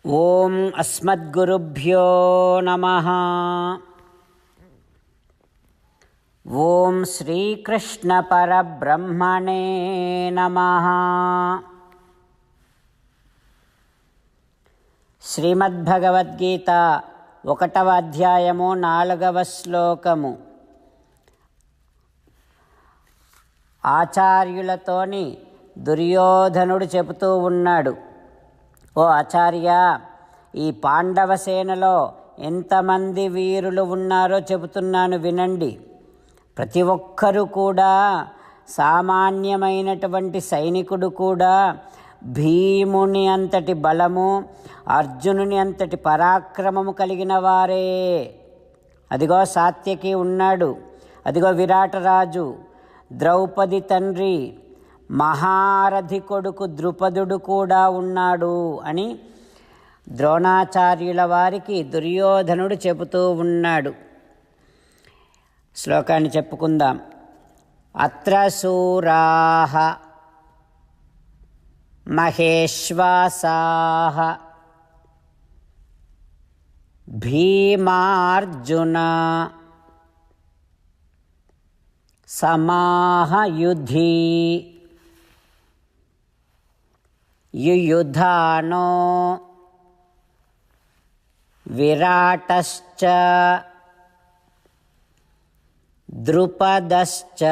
ఓం అస్మద్గురుభ్యో నమః. ఓం శ్రీకృష్ణ పరబ్రహ్మణే నమః. శ్రీమద్భగవద్గీత 1వ అధ్యాయము 4వ శ్లోకము. ఆచార్యులతోని దుర్యోధనుడు చెబుతూ ఉన్నాడు, ఓ ఆచార్య, ఈ పాండవ సేనలో ఎంతమంది వీరులు ఉన్నారో చెబుతున్నాను వినండి. ప్రతి ఒక్కరూ కూడా సామాన్యమైనటువంటి సైనికుడు కూడా భీముని అంతటి బలము, అర్జునుని అంతటి పరాక్రమము కలిగిన వారే. అదిగో సాత్యకి ఉన్నాడు, అదిగో విరాటరాజు, ద్రౌపది తండ్రి, మహారథి కొడుకు ద్రుపదుడు కూడా ఉన్నాడు అని ద్రోణాచార్యుల వారికి దుర్యోధనుడు చెబుతూ ఉన్నాడు. శ్లోకాన్ని చెప్పుకుందాం. అత్ర శూరాః మహేశ్వాసాః భీమార్జున సమాహయుధి యుయుధానో విరాటశ్చ ద్రుపదశ్చ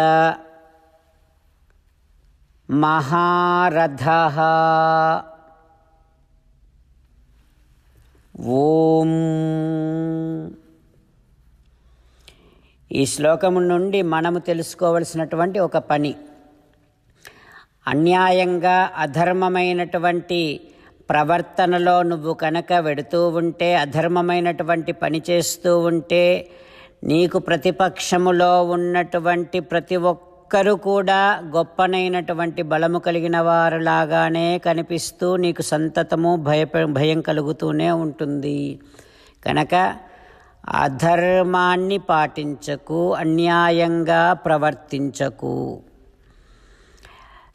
మహారథః. ఓం. ఈ శ్లోకము నుండి మనము తెలుసుకోవలసినటువంటి ఒక పని, అన్యాయంగా అధర్మమైనటువంటి ప్రవర్తనలో నువ్వు కనుక వెడుతూ ఉంటే, అధర్మమైనటువంటి పని చేస్తూ ఉంటే, నీకు ప్రతిపక్షములో ఉన్నటువంటి ప్రతి ఒక్కరూ కూడా గొప్పనైనటువంటి బలము కలిగిన వారులాగానే కనిపిస్తూ నీకు సంతతము భయం కలుగుతూనే ఉంటుంది. కనుక అధర్మాన్ని పాటించకు, అన్యాయంగా ప్రవర్తించకు.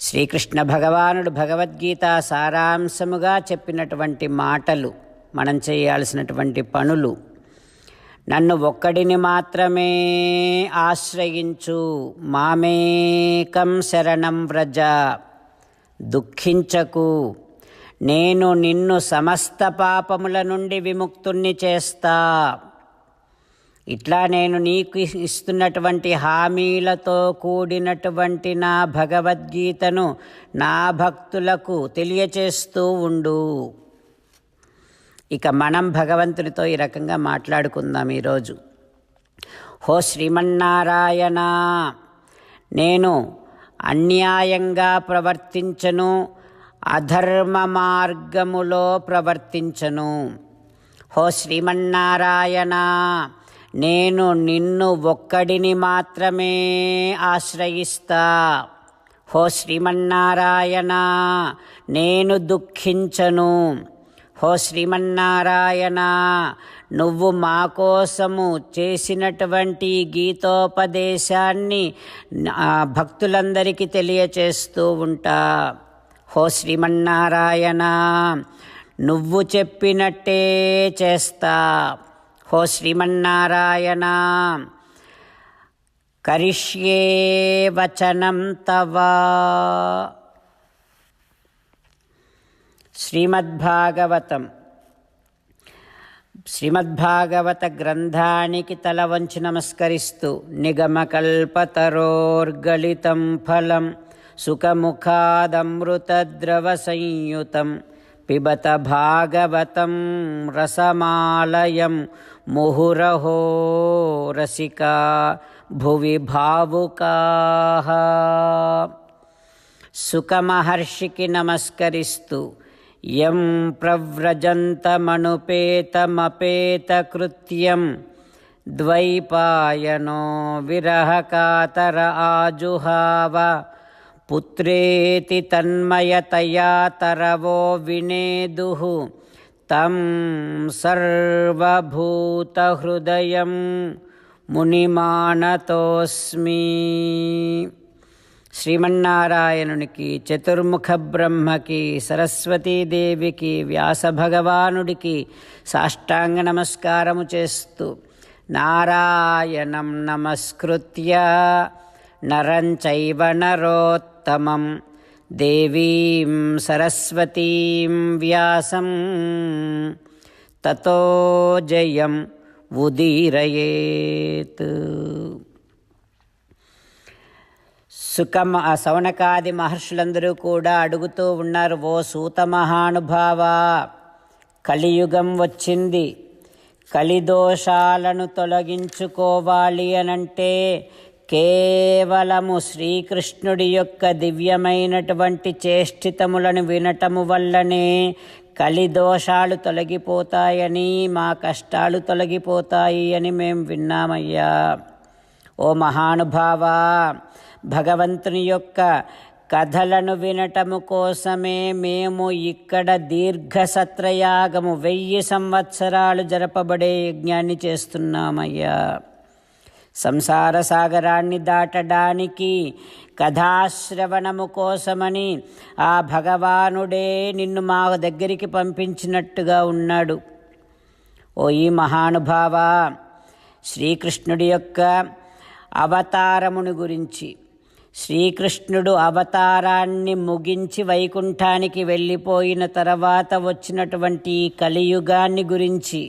శ్రీకృష్ణ భగవానుడు భగవద్గీత సారాంశముగా చెప్పినటువంటి మాటలు, మనం చేయాల్సినటువంటి పనులు. నన్ను ఒక్కడిని మాత్రమే ఆశ్రయించు, మామేకం శరణం వ్రజ, దుఃఖించకు, నేను నిన్ను సమస్త పాపముల నుండి విముక్తుణ్ణి చేస్తా. ఇట్లా నేను నీకు ఇస్తున్నటువంటి హామీలతో కూడినటువంటి నా భగవద్గీతను నా భక్తులకు తెలియచేస్తూ ఉండు. ఇక మనం భగవంతునితో ఈ రకంగా మాట్లాడుకుందాం ఈరోజు. హో శ్రీమన్నారాయణ, నేను అన్యాయంగా ప్రవర్తించను, అధర్మ మార్గములో ప్రవర్తించను. హో శ్రీమన్నారాయణ, నేను నిన్ను ఒక్కడిని మాత్రమే ఆశ్రయిస్తా. హో శ్రీమన్నారాయణ, నేను దుఃఖించను. హో శ్రీమన్నారాయణ, నువ్వు మా కోసము చేసినటువంటి గీతోపదేశాన్ని భక్తులందరికీ తెలియచేస్తూ ఉంటా. హో శ్రీమన్నారాయణ, నువ్వు చెప్పినట్టే చేస్తా. హో శ్రీమన్నారాయణ, కరిష్యే వచనం తవ. శ్రీమద్భాగవత గ్రంథానికి తల వంచి నమస్కరిస్తూ, నిగమకల్పతరోర్గలితం ఫలం సుఖముఖాదమృతద్రవ సంయుతం పిబత భాగవతం రసమాలయం ముహురహో రసికా భువి భావుకాః. సుఖమహర్షికి నమస్కరిస్తూ, యం ప్రవ్రజంతమనుపేతమపేతకృత్యం ద్వైపాయనో విరహకాతర ఆజుహావ పుత్రేతి తన్మయతయా తరవో వినేదుః తం సర్వభూతహృదయం మునిమానతోస్మి. శ్రీమన్నారాయణునికి, చతుర్ముఖ బ్రహ్మకి, సరస్వతీదేవికి, వ్యాస భగవానుడికి సాష్టాంగ నమస్కారము చేస్తూ నారాయణం నమస్కృత్య నరం చైవ నరోత్తమం దేవీం సరస్వతీం వ్యాసం తతో జయం ఉదీరయేత్. సౌనకాది మహర్షులందరూ కూడా అడుగుతూ ఉన్నారు, ఓ సూత మహానుభావ, కలియుగం వచ్చింది, కలిదోషాలను తొలగించుకోవాలి అనంటే కేవలము శ్రీకృష్ణుడి యొక్క దివ్యమైనటువంటి చేష్టితములను వినటము వల్లనే కలిదోషాలు తొలగిపోతాయని, మా కష్టాలు తొలగిపోతాయి అని మేము విన్నామయ్యా. ఓ మహానుభావా, భగవంతుని యొక్క కథలను వినటము కోసమే మేము ఇక్కడ దీర్ఘసత్రయాగము 1000 సంవత్సరాలు జరపబడే యజ్ఞాన్ని చేస్తున్నామయ్యా. సంసార సాగరాన్ని దాటడానికి కథాశ్రవణము కోసమని ఆ భగవానుడే నిన్ను మా దగ్గరికి పంపించినట్టుగా ఉన్నాడు. ఓ ఈ మహానుభావా, శ్రీకృష్ణుడి యొక్క అవతారమును గురించి, శ్రీకృష్ణుడు అవతారాన్ని ముగించి వైకుంఠానికి వెళ్ళిపోయిన తర్వాత వచ్చినటువంటి కలియుగాన్ని గురించి,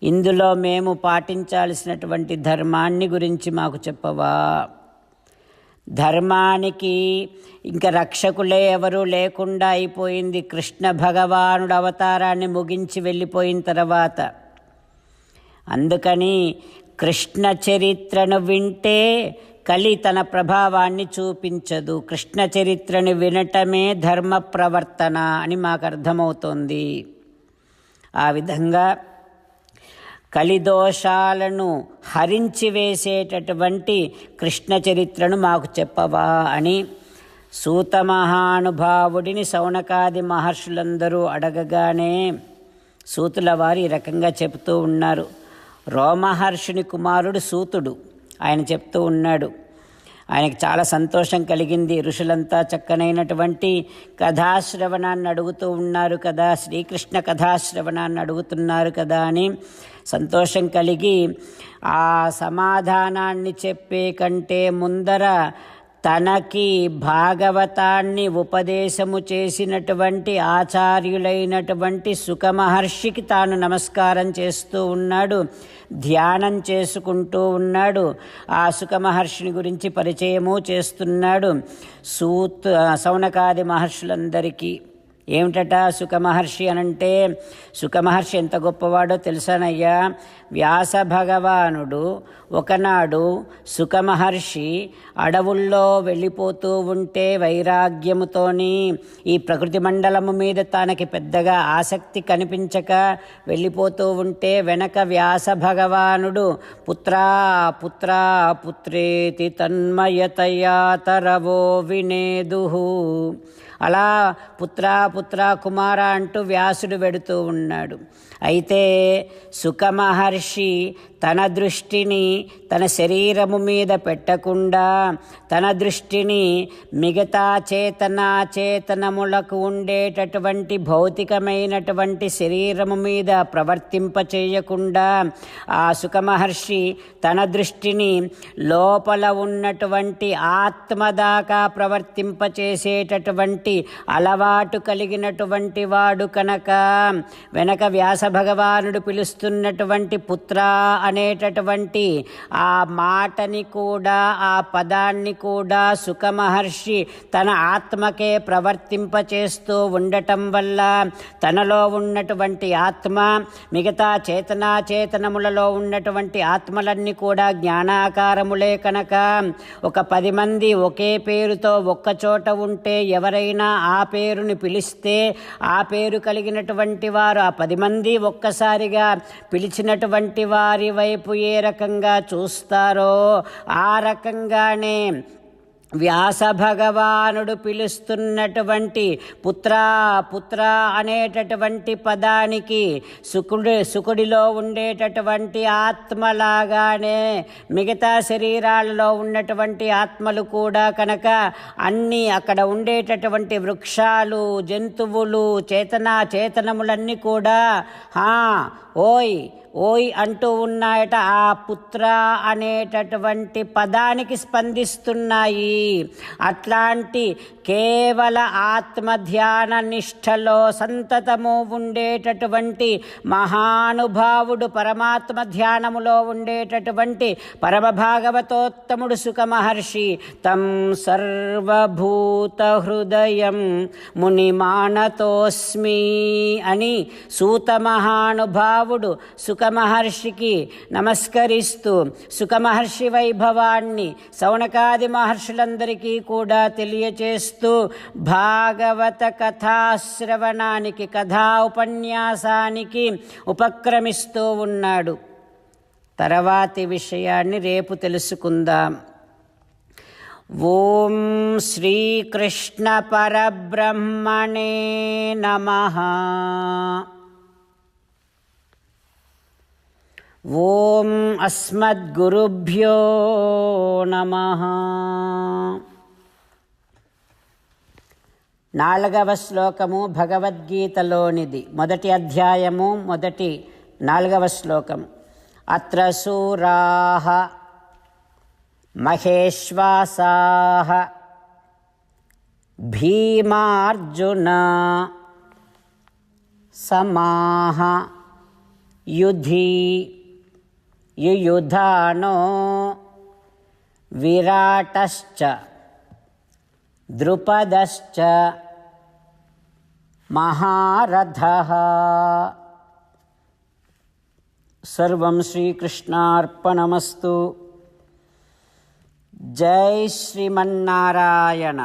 ఇందులో మేము పాటించాల్సినటువంటి ధర్మాన్ని గురించి మాకు చెప్పవా? ధర్మానికి ఇంకా రక్షకులే ఎవరూ లేకుండా అయిపోయింది కృష్ణ భగవానుడు అవతారాన్ని ముగించి వెళ్ళిపోయిన తర్వాత. అందుకని కృష్ణ చరిత్రను వింటే కలి తన ప్రభావాన్ని చూపించదు. కృష్ణ చరిత్రను వినటమే ధర్మ ప్రవర్తన అని మాకు అర్థమవుతోంది. ఆ విధంగా కలిదోషాలను హరించి వేసేటటువంటి కృష్ణ చరిత్రను మాకు చెప్పవా అని సూత మహానుభావుడిని సౌనకాది మహర్షులందరూ అడగగానే సూతుల వారు ఈ రకంగా చెబుతూ ఉన్నారు. రోమహర్షుని కుమారుడు సూతుడు, ఆయన చెప్తూ ఉన్నాడు. ఆయనకి చాలా సంతోషం కలిగింది. ఋషులంతా చక్కనైనటువంటి కథాశ్రవణాన్ని అడుగుతూ ఉన్నారు కదా, శ్రీకృష్ణ కథాశ్రవణాన్ని అడుగుతున్నారు కదా అని సంతోషం కలిగి ఆ సమాధానాన్ని చెప్పే కంటే ముందర తనకి భాగవతాన్ని ఉపదేశము చేసినటువంటి ఆచార్యులైనటువంటి సుఖమహర్షికి తాను నమస్కారం చేస్తూ ఉన్నాడు, ధ్యానం చేసుకుంటూ ఉన్నాడు. ఆ సుఖమహర్షిని గురించి పరిచయము చేస్తున్నాడు సౌనకాది మహర్షులందరికీ. ఏమిటట సుఖమహర్షి అనంటే, సుఖమహర్షి ఎంత గొప్పవాడో తెలుసానయ్యా. వ్యాస భగవానుడు ఒకనాడు సుఖమహర్షి అడవుల్లో వెళ్ళిపోతూ ఉంటే వైరాగ్యముతోని ఈ ప్రకృతి మండలము మీద తనకి పెద్దగా ఆసక్తి కనిపించక వెళ్ళిపోతూ ఉంటే వెనక వ్యాస భగవానుడు పుత్రా పుత్రా పుత్రేతి తన్మయతయా తరవో వినేదుహు, అలా పుత్రా పుత్రా కుమార అంటూ వ్యాసుడు వెడుతూ ఉన్నాడు. అయితే సుఖమహర్షి తన దృష్టిని తన శరీరము మీద పెట్టకుండా తన దృష్టిని మిగతా చేతనాచేతనములకు ఉండేటటువంటి భౌతికమైనటువంటి శరీరము మీద ప్రవర్తింపచేయకుండా ఆ సుఖమహర్షి తన దృష్టిని లోపల ఉన్నటువంటి ఆత్మ దాకా ప్రవర్తింపచేసేటటువంటి అలవాటు కలిగినటువంటి వాడు కనుక వెనక వ్యాస భగవానుడు పిలుస్తున్నటువంటి పుత్ర అనేటటువంటి ఆ మాటని కూడా, ఆ పదాన్ని కూడా సుఖమహర్షి తన ఆత్మకే ప్రవర్తింపచేస్తూ ఉండటం వల్ల తనలో ఉన్నటువంటి ఆత్మ మిగతా చేతనాచేతనములలో ఉన్నటువంటి ఆత్మలన్నీ కూడా జ్ఞానాకారములే కనుక ఒక 10 మంది ఒకే పేరుతో ఒక్కచోట ఉంటే ఎవరైనా ఆ పేరుని పిలిస్తే ఆ పేరు కలిగినటువంటి వారు ఆ 10 మంది ఒక్కసారిగా పిలిచినటువంటి వారి వైపు ఏ రకంగా చూస్తారో ఆ రకంగానే వ్యాస భగవానుడు పిలుస్తున్నటువంటి పుత్ర పుత్ర అనేటటువంటి పదానికి సుకుడిలో ఉండేటటువంటి ఆత్మలాగానే మిగతా శరీరాలలో ఉన్నటువంటి ఆత్మలు కూడా కనుక అన్నీ అక్కడ ఉండేటటువంటి వృక్షాలు, జంతువులు, చేతనములన్నీ కూడా ఓయ్ ఓయ్ అంటూ ఉన్నాయట. ఆ పుత్ర అనేటటువంటి పదానికి స్పందిస్తున్నాయి. అట్లాంటి కేవల ఆత్మధ్యాన నిష్టలో సంతతము ఉండేటటువంటి మహానుభావుడు, పరమాత్మ ధ్యానములో ఉండేటటువంటి పరమ భాగవతోత్తముడు సుఖమహర్షి తం సర్వభూత హృదయం మునిమానతోస్మి అని సూత మహానుభావుడు సుఖమహర్షికి నమస్కరిస్తూ సుఖమహర్షి వైభవాన్ని సౌనకాది మహర్షులందరికీ కూడా తెలియచేస్తూ భాగవత కథాశ్రవణానికి, కథా ఉపన్యాసానికి ఉపక్రమిస్తూ ఉన్నాడు. తర్వాతి విషయాన్ని రేపు తెలుసుకుందాం. ఓం శ్రీకృష్ణ పరబ్రహ్మణే నమః. ఓం అస్మద్గురుభ్యో నమః. 4వ శ్లోకము భగవద్గీతలోనిది. మొదటి అధ్యాయము, మొదటి 4వ శ్లోకము. అత్ర శూరాః మహేశ్వాసాః భీమార్జున సమాః యుయుధానో విరాటశ్చ ద్రుపదశ్చ మహారథః. సర్వం శ్రీకృష్ణార్పణమస్తు. జై శ్రీమన్నారాయణ.